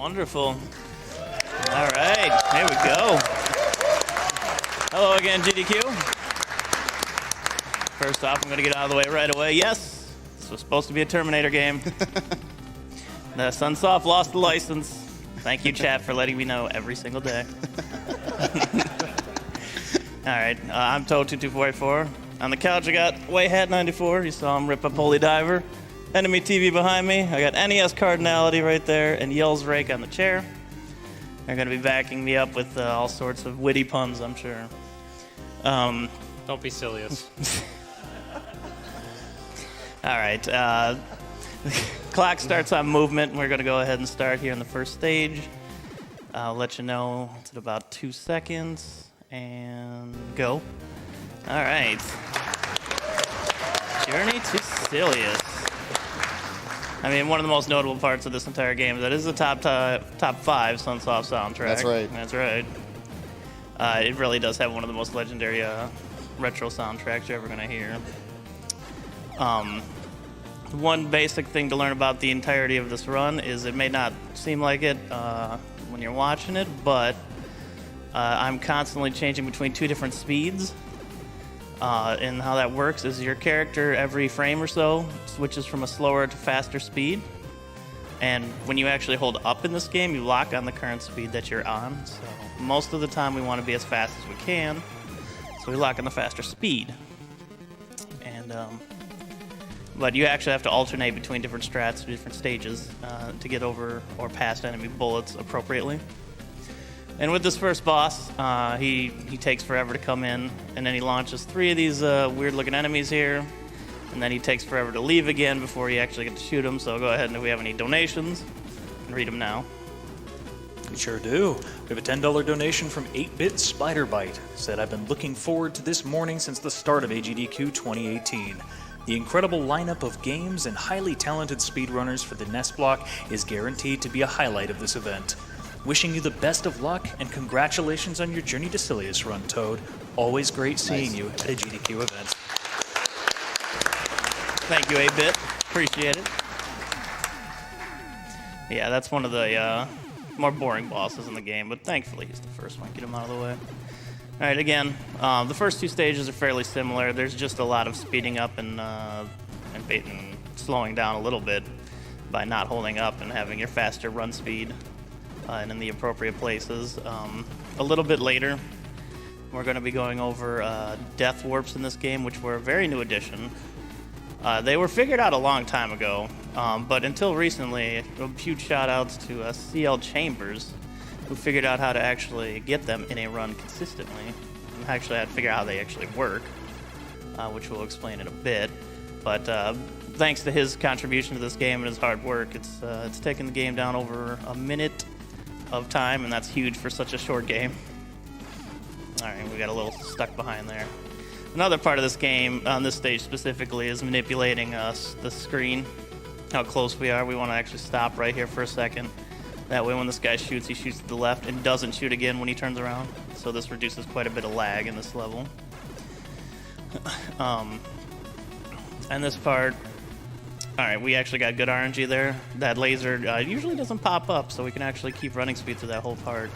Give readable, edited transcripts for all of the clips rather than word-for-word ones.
Wonderful. All right, here we go. Hello again, GDQ. First off, I'm going to get out of the way right away. Yes, this was supposed to be a Terminator game. The Sunsoft lost the license. Thank you, chat, for letting me know every single day. All right, I'm Toad2244. On the couch, I got Wayhat94. You saw him rip up Holy Diver. Enemy TV behind me. I got NES Cardinality right there, and Yells Rake on the chair. They're going to be backing me up with all sorts of witty puns, I'm sure. Don't be Silius. All right. Clock starts on movement, and we're going to go ahead and start here in the first stage. I'll let you know it's at about 2 seconds, and go. All right. Journey to Silius. I mean, one of the most notable parts of this entire game is that it is the top 5 Sunsoft soundtrack. That's right. That's right. It really does have one of the most legendary retro soundtracks you're ever going to hear. One basic thing to learn about the entirety of this run is it may not seem like it when you're watching it, but I'm constantly changing between 2 different speeds. And how that works is your character every frame or so switches from a slower to faster speed. And when you actually hold up in this game, you lock on the current speed that you're on. So most of the time we want to be as fast as we can. So we lock on the faster speed. And but you actually have to alternate between different strats, different stages to get over or past enemy bullets appropriately. And with this first boss, he takes forever to come in, and then he launches 3 of these weird-looking enemies here, and then he takes forever to leave again before you actually get to shoot him. So go ahead, and if we have any donations, you can read them now. We sure do. We have a $10 donation from 8-Bit Spiderbite. Said, I've been looking forward to this morning since the start of AGDQ 2018. The incredible lineup of games and highly talented speedrunners for the NES block is guaranteed to be a highlight of this event. Wishing you the best of luck, and congratulations on your Journey to Silius run, Toad. Always great seeing you at a GDQ event. Thank you, 8-Bit. Appreciate it. Yeah, that's one of the more boring bosses in the game, but thankfully he's the first one. Get him out of the way. All right, again, the first 2 stages are fairly similar. There's just a lot of speeding up and slowing down a little bit by not holding up and having your faster run speed. And in the appropriate places. A little bit later, we're going to be going over death warps in this game, which were a very new addition. They were figured out a long time ago, but until recently, huge shout-outs to CL Chambers, who figured out how to actually get them in a run consistently, and actually had to figure out how they actually work, which we'll explain in a bit. But thanks to his contribution to this game and his hard work, it's taken the game down over a minute of time, and that's huge for such a short game. All right, we got a little stuck behind there. Another part of this game, on this stage specifically, is manipulating the screen, how close we are. We want to actually stop right here for a second. That way when this guy shoots, he shoots to the left and doesn't shoot again when he turns around. So this reduces quite a bit of lag in this level. And this part, all right, we actually got good RNG there. That laser usually doesn't pop up, so we can actually keep running speed through that whole part.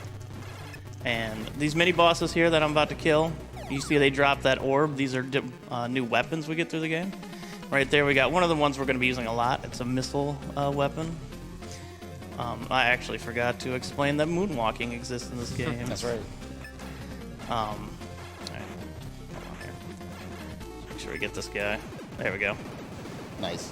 And these mini bosses here that I'm about to kill, you see they drop that orb. These are new weapons we get through the game. Right there, we got one of the ones we're going to be using a lot. It's a missile weapon. I actually forgot to explain that moonwalking exists in this game. That's right. All right, hold on here. Make sure we get this guy. There we go. Nice.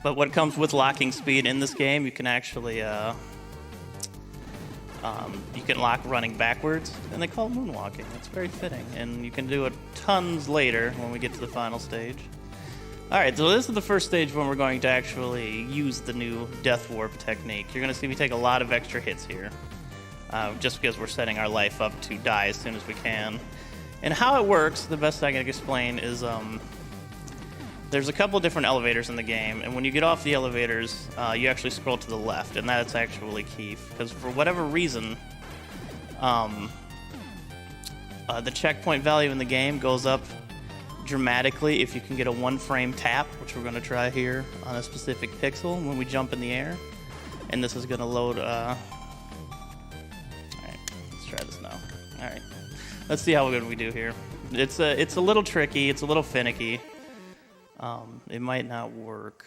But what comes with locking speed in this game, you can actually you can lock running backwards, and they call it moonwalking. It's very fitting, and you can do it tons later when we get to the final stage. All right, so this is the first stage when we're going to actually use the new death warp technique. You're going to see me take a lot of extra hits here, just because we're setting our life up to die as soon as we can. And how it works, the best I can explain is there's a couple different elevators in the game, and when you get off the elevators, you actually scroll to the left, and that's actually key, because for whatever reason, the checkpoint value in the game goes up dramatically if you can get a 1-frame tap, which we're going to try here on a specific pixel when we jump in the air. And this is going to load... Alright, let's try this now. Alright, let's see how good we do here. It's a little tricky, it's a little finicky. It might not work.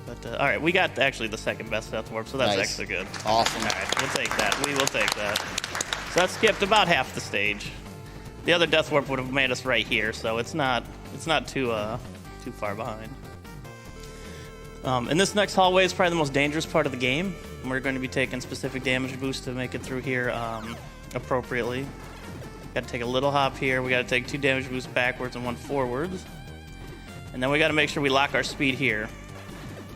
But, alright, we got actually the second best death warp, so that's Nice. actually good. Awesome. Alright, we'll take that. We will take that. So that skipped about half the stage. The other death warp would have made us right here, so it's not too far behind. And this next hallway is probably the most dangerous part of the game. We're going to be taking specific damage boosts to make it through here appropriately. Got to take a little hop here. We got to take 2 damage boosts backwards and 1 forwards. And then we got to make sure we lock our speed here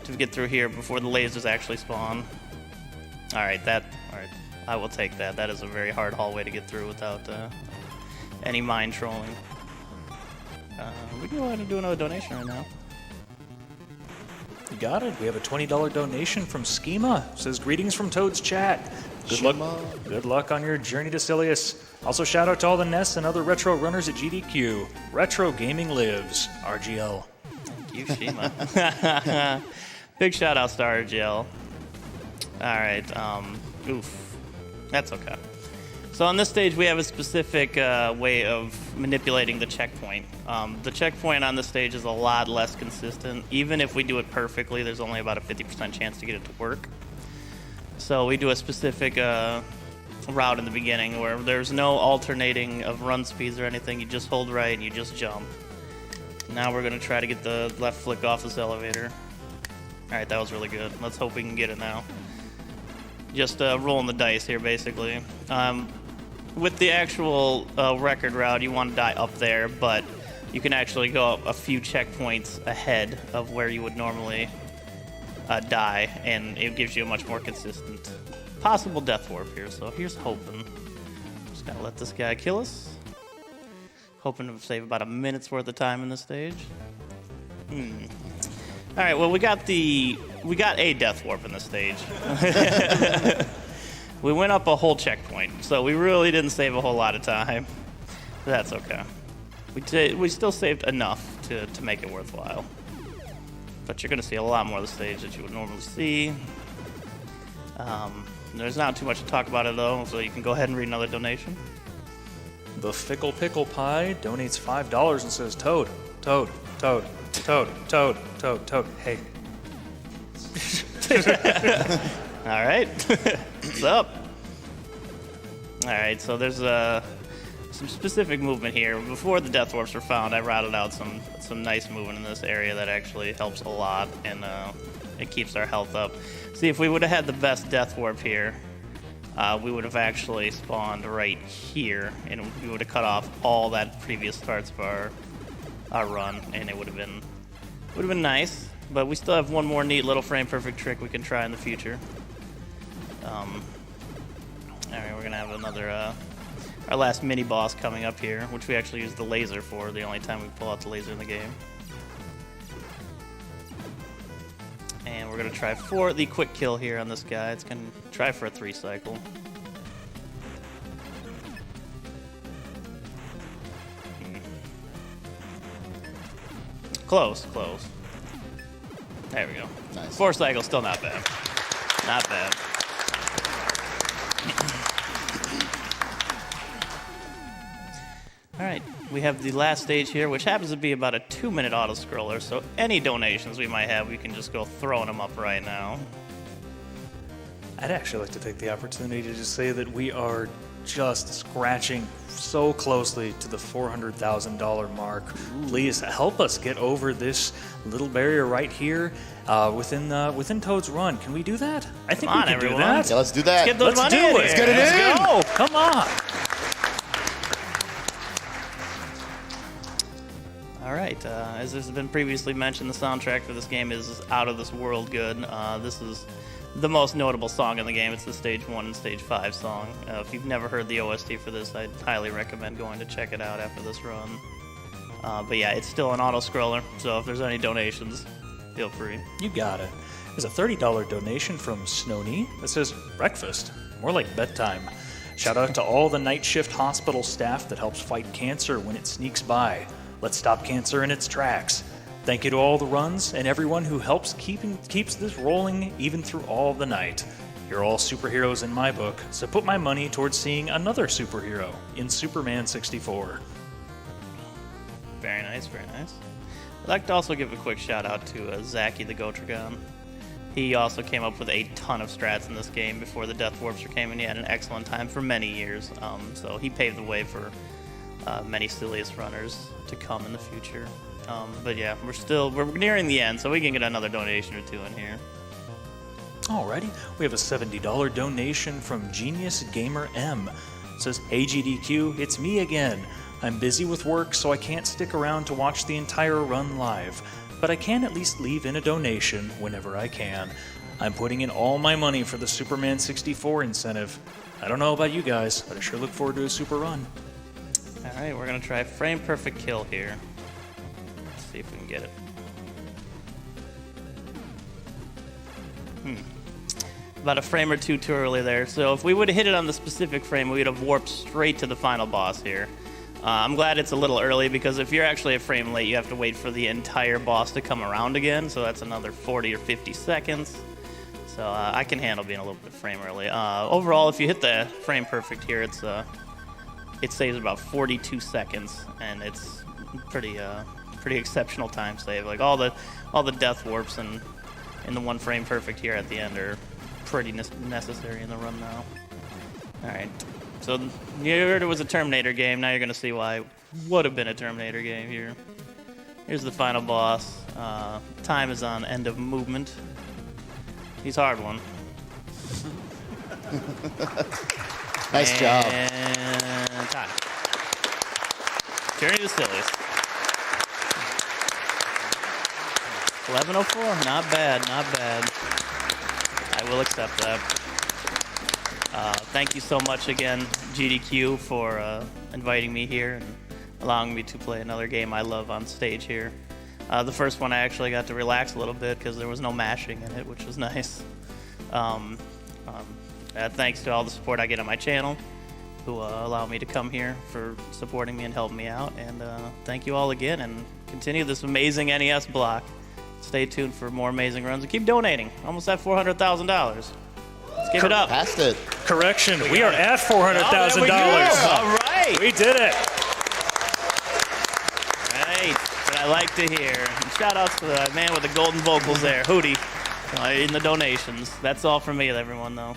to get through here before the lasers actually spawn. All right, I will take that. That is a very hard hallway to get through without any mind trolling. We can go ahead and do another donation right now. You got it. We have a $20 donation from Schema. It says, greetings from Toad's chat. Good luck on your journey to Silius. Also, shout out to all the Nests and other retro runners at GDQ. Retro gaming lives. RGL. Thank you, Shima. Big shout outs to RGL. All right. Oof. That's okay. So on this stage, we have a specific way of manipulating the checkpoint. The checkpoint on this stage is a lot less consistent. Even if we do it perfectly, there's only about a 50% chance to get it to work. So we do a specific route in the beginning where there's no alternating of run speeds or anything. You just hold right and you just jump. Now we're going to try to get the left flick off this elevator. All right, that was really good. Let's hope we can get it now. Just rolling the dice here, basically. With the actual record route, you want to die up there, but you can actually go a few checkpoints ahead of where you would normally die, and it gives you a much more consistent possible death warp here. So here's hoping. Just gotta let this guy kill us. Hoping to save about a minute's worth of time in this stage. All right, well, we got a death warp in this stage. We went up a whole checkpoint, so we really didn't save a whole lot of time. That's okay. We still saved enough to make it worthwhile. But you're going to see a lot more of the stage that you would normally see. There's not too much to talk about it, though, so you can go ahead and read another donation. The Fickle Pickle Pie donates $5 and says, Toad, Toad, Toad, Toad, Toad, Toad, Toad. Hey. All right. What's up? All right, so there's some specific movement here. Before the death warps were found, I routed out some nice movement in this area that actually helps a lot, and it keeps our health up. See, if we would have had the best death warp here, we would have actually spawned right here, and we would have cut off all that previous parts of our run, and it would have been nice. But we still have one more neat little frame perfect trick we can try in the future. All right, we're gonna have another our last mini boss coming up here, which we actually use the laser for. The only time we pull out the laser in the game. And we're gonna try for the quick kill here on this guy. It's gonna try for a 3 cycle. Close. There we go. Nice. 4 cycles, still not bad. Not bad. All right, we have the last stage here, which happens to be about a 2-minute auto-scroller, so any donations we might have, we can just go throwing them up right now. I'd actually like to take the opportunity to just say that we are just scratching so closely to the $400,000 mark. Please help us get over this little barrier right here within Toad's Run. Can we do that? I think Come we on, can do everyone. that. Yeah, let's do that. Get those Let's money do in it. here. Let's get it in. Go. Come on. All right, as has been previously mentioned, the soundtrack for this game is out of this world good. This is the most notable song in the game. It's the Stage 1 and Stage 5 song. If you've never heard the OST for this, I'd highly recommend going to check it out after this run. But yeah, it's still an auto-scroller, so if there's any donations, feel free. You got it. There's a $30 donation from Snowny that says, breakfast, more like bedtime. Shout out to all the night shift hospital staff that helps fight cancer when it sneaks by. Let's stop cancer in its tracks. Thank you to all the runs and everyone who helps keeps this rolling even through all the night. You're all superheroes in my book, so put my money towards seeing another superhero in Superman 64. Very nice, very nice. I'd like to also give a quick shout out to Zachy the Gotragon. He also came up with a ton of strats in this game before the Death Warpster came, and he had an excellent time for many years. So he paved the way for many Silius runners to come in the future. But yeah, we're nearing the end, so we can get another donation or two in here. Alrighty, we have a $70 donation from Genius Gamer M. It says, "Hey GDQ, it's me again. I'm busy with work, so I can't stick around to watch the entire run live, but I can at least leave in a donation whenever I can. I'm putting in all my money for the Superman 64 incentive. I don't know about you guys, but I sure look forward to a super run." Alright, we're gonna try frame perfect kill here. Let's see if we can get it. About a frame or two too early there. So if we would have hit it on the specific frame, we would have warped straight to the final boss here. I'm glad it's a little early, because if you're actually a frame late, you have to wait for the entire boss to come around again, so that's another 40 or 50 seconds. So I can handle being a little bit frame early. Overall, if you hit the frame perfect here, it saves about 42 seconds, and it's pretty exceptional time save. Like all the death warps and the one frame perfect here at the end are pretty necessary in the run now. All right. So you heard it was a Terminator game. Now you're going to see why it would have been a Terminator game here. Here's the final boss. Time is on end of movement. He's hard one. Nice job. And time. Journey to Silius. 11:04. Not bad, not bad. I will accept that. Thank you so much again, GDQ, for inviting me here and allowing me to play another game I love on stage here. The first one I actually got to relax a little bit because there was no mashing in it, which was nice. Thanks to all the support I get on my channel, who allow me to come here for supporting me and helping me out. And thank you all again, and continue this amazing NES block. Stay tuned for more amazing runs and keep donating. Almost at $400,000. Let's give it up. Passed it. Correction, we are at $400,000. All right. We did it. Right. What I like to hear. And shout outs to the man with the golden vocals there, Hootie, in the donations. That's all from me, everyone, though.